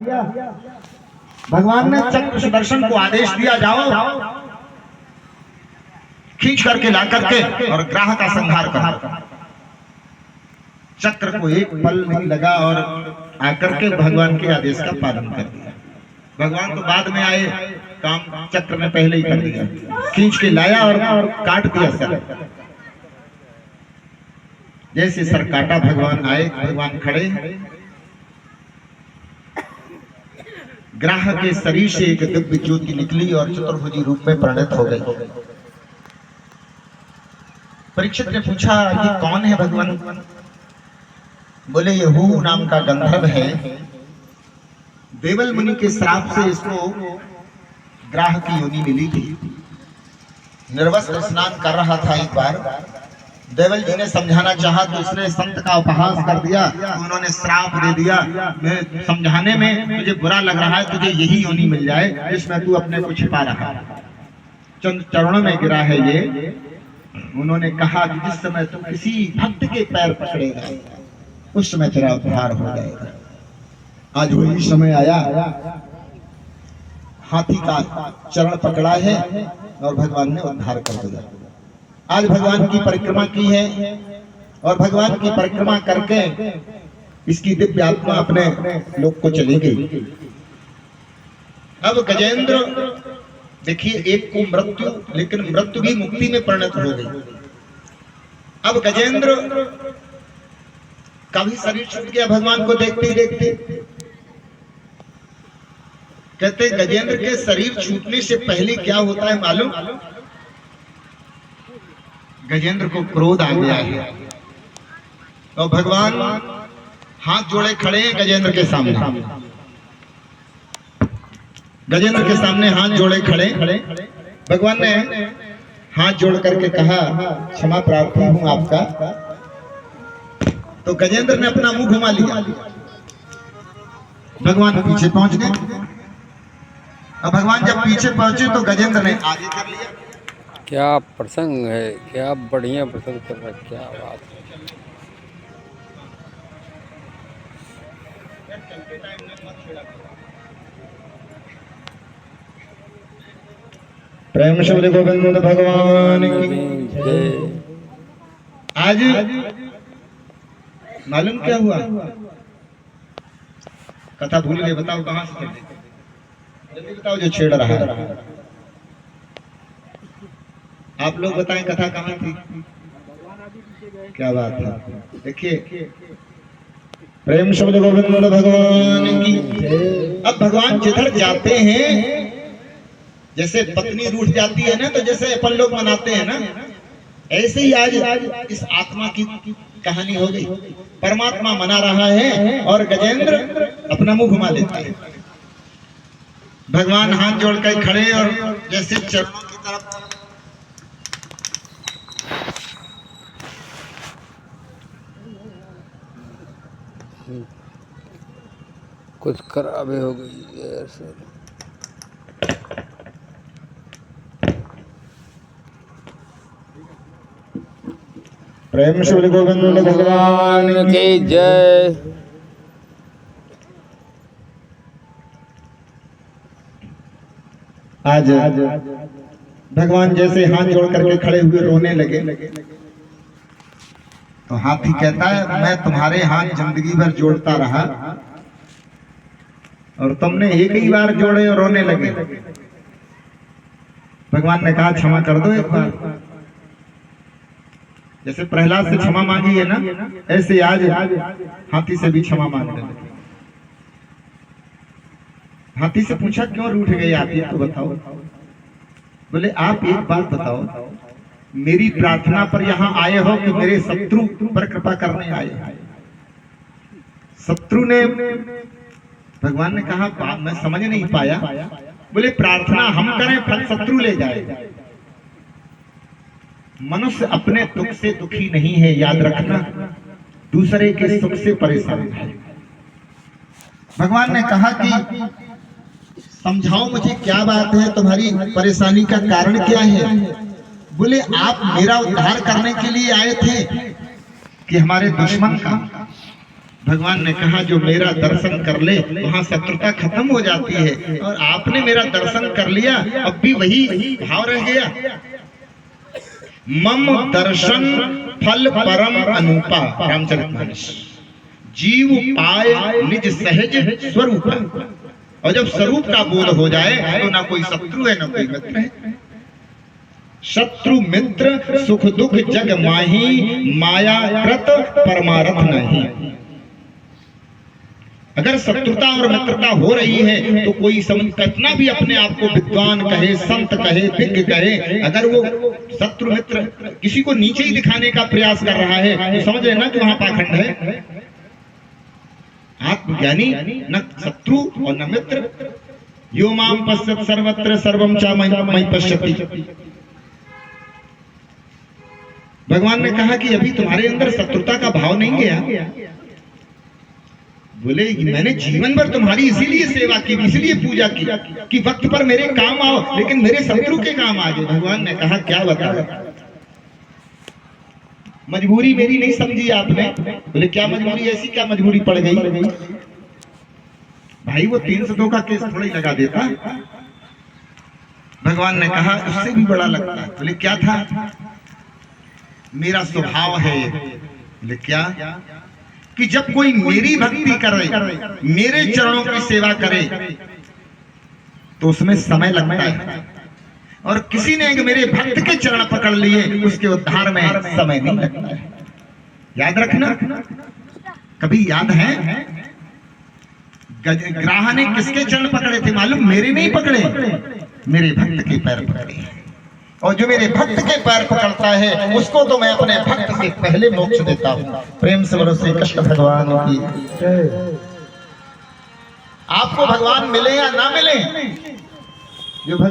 भगवान ने चक्र सुदर्शन को आदेश दिया, जाओ खींच करके ला करके और ग्राह का संहार करो। चक्र को एक पल नहीं लगा और आकर के भगवान के आदेश का पालन कर दिया। भगवान तो बाद में आए, काम चक्र ने पहले ही कर दिया, खींच के लाया और काट दिया सर। जैसे सर काटा, भगवान आए, भगवान खड़े, ग्राह के शरीर से एक दिव्य ज्योति निकली और चतुर्भुजी रूप में परिणत हो गई। परीक्षित ने पूछा, ये कौन है भगवान? बोले, ये हू नाम का गंधर्व है। देवल मुनि के श्राप से इसको ग्राह की योनि मिली थी। निर्वस्त्र स्नान कर रहा था एक बार, देवल जी ने समझाना चाहा तो इसने संत का उपहास कर दिया, तो उन्होंने श्राप दे दिया। मैं समझाने में तुझे बुरा लग रहा है, तुझे यही योनि मिल जाए जिसमें तू अपने को छिपा रहा है। चंद चरणों में गिरा है ये। उन्होंने कहा कि जिस समय तू किसी भक्त के पैर पकड़ेगा उस समय तेरा उद्धार हो जाएगा। आज वही समय आया, हाथी का चरण पकड़ा है और भगवान ने उद्धार कर दिया। आज भगवान की परिक्रमा की है और भगवान की परिक्रमा करके इसकी दिव्य आत्मा अपने लोक को चली गई। अब गजेंद्र, देखिए, एक को मृत्यु, लेकिन मृत्यु भी मुक्ति में परिणत हो गई। अब गजेंद्र का भी शरीर छूट गया भगवान को देखते ही देखते। कहते गजेंद्र के शरीर छूटने से पहले क्या होता है मालूम? गजेंद्र को क्रोध आ गया है और भगवान हाथ जोड़े खड़े हैं गजेंद्र के सामने। गजेंद्र के सामने हाथ जोड़े खड़े। भगवान ने हाथ जोड़ करके कहा, क्षमा प्रार्थी हूं आपका। तो गजेंद्र ने अपना मुंह घुमा लिया। भगवान पीछे पहुंच गए। अब भगवान जब पीछे पहुंचे तो गजेंद्र ने आगे कर लिया। क्या प्रसंग है, क्या बढ़िया प्रसंग कर रहा है, क्या बात है। प्रेम शब्द गोविंद भगवान की जय। आज मालूम क्या हुआ? कथा भूल गए, बताओ कहां से चले? जल्दी बताओ जो छेड़ रहा है। आप लोग बताएं कथा कहां थी? क्या बात है। देखिए, प्रेम शब्द गोविंद भगवान की। अब भगवान जिधर जाते हैं, जैसे पत्नी रूठ जाती है ना, तो जैसे अपन लोग मनाते हैं ना, ऐसे ही आज इस आत्मा की कहानी हो गई। परमात्मा मना रहा है और गजेंद्र अपना मुंह घुमा लेता है। भगवान हाथ जोड़कर खड़े और जैसे चरणों की तरफ कुछ खराबी हो गई ऐसे। प्रेम श्री गोविंद भगवान की जय। आज भगवान जैसे हाथ जोड़ करके खड़े हुए रोने लगे तो हाथी कहता है, मैं तुम्हारे हाथ जिंदगी भर जोड़ता रहा और तुमने एक ही बार जोड़े और रोने लगे। भगवान ने कहा, क्षमा कर दो एक बार। जैसे प्रहलाद से क्षमा मांगी है ना, ऐसे आज हाथी से भी क्षमा मांगने लगे। हाथी से पूछा, क्यों रूठ गए आप, ये तो बताओ। बोले, आप एक बात बताओ, मेरी प्रार्थना पर यहाँ आए हो कि मेरे शत्रु पर कृपा करने आए? शत्रु ने, भगवान ने कहा, मैं समझ नहीं पाया। बोले, प्रार्थना हम करें, फल शत्रु ले जाए। मनुष्य अपने दुख से दुखी नहीं है, याद रखना, दूसरे के सुख से परेशान है। भगवान ने कहा कि समझाओ मुझे, क्या बात है, तुम्हारी परेशानी का कारण क्या है? बोले, आप मेरा उद्धार करने के लिए आए थे कि हमारे दुश्मन का? भगवान ने कहा जो मेरा दर्शन कर ले वहां शत्रुता खत्म हो जाती है, और आपने मेरा दर्शन कर लिया, अब भी वही भाव रह गया। मम दर्शन फल परम अनुपा, रामचरितमानस। जीव पाए निज सहज स्वरूप, और जब स्वरूप का बोध हो जाए तो ना कोई शत्रु है ना कोई मित्र है। शत्रु मित्र सुख दुख जग माही, माया कृत परमारथ नहीं। अगर शत्रुता और मित्रता हो रही है तो कोई कितना भी अपने आप को विद्वान कहे, संत कहे, विज्ञ कहे, अगर वो शत्रु मित्र किसी को नीचे ही दिखाने का प्रयास कर रहा है तो समझ लेना कि वहां पाखंड है। आत्मज्ञानी न शत्रु और न मित्र। यो माम पश्यत सर्वत्र सर्वम च मयि पश्यति। भगवान ने कहा कि अभी तुम्हारे अंदर शत्रुता का भाव नहीं गया। बोले मैंने जीवन भर तुम्हारी इसीलिए सेवा की, इसीलिए पूजा की कि वक्त पर मेरे काम आओ, लेकिन मेरे शत्रु के काम आ गए। भगवान ने कहा क्या बताओ, मजबूरी मेरी नहीं समझी आपने। बोले क्या मजबूरी, ऐसी क्या मजबूरी पड़ गई? भाई वो 302 का केस थोड़ी लगा देता। भगवान ने कहा उससे भी बड़ा लगता है। बोले क्या था? मेरा स्वभाव है। बोले क्या? कि जब कोई मेरी भक्ति करे, मेरे चरणों की सेवा करे तो उसमें समय लगता है, और किसी ने मेरे भक्त के चरण पकड़ लिए उसके उद्धार में समय नहीं लगता है। याद रखना। कभी याद है ग्राह ने किसके चरण पकड़े थे मालूम? मेरे नहीं पकड़े, मेरे भक्त के पैर पकड़े। और जो मेरे भक्त के पैर पकड़ता है उसको तो मैं अपने भक्त से पहले मोक्ष देता हूं। प्रेम से बोलो श्री कृष्ण भगवान की। आपको भगवान मिले या ना मिले, जो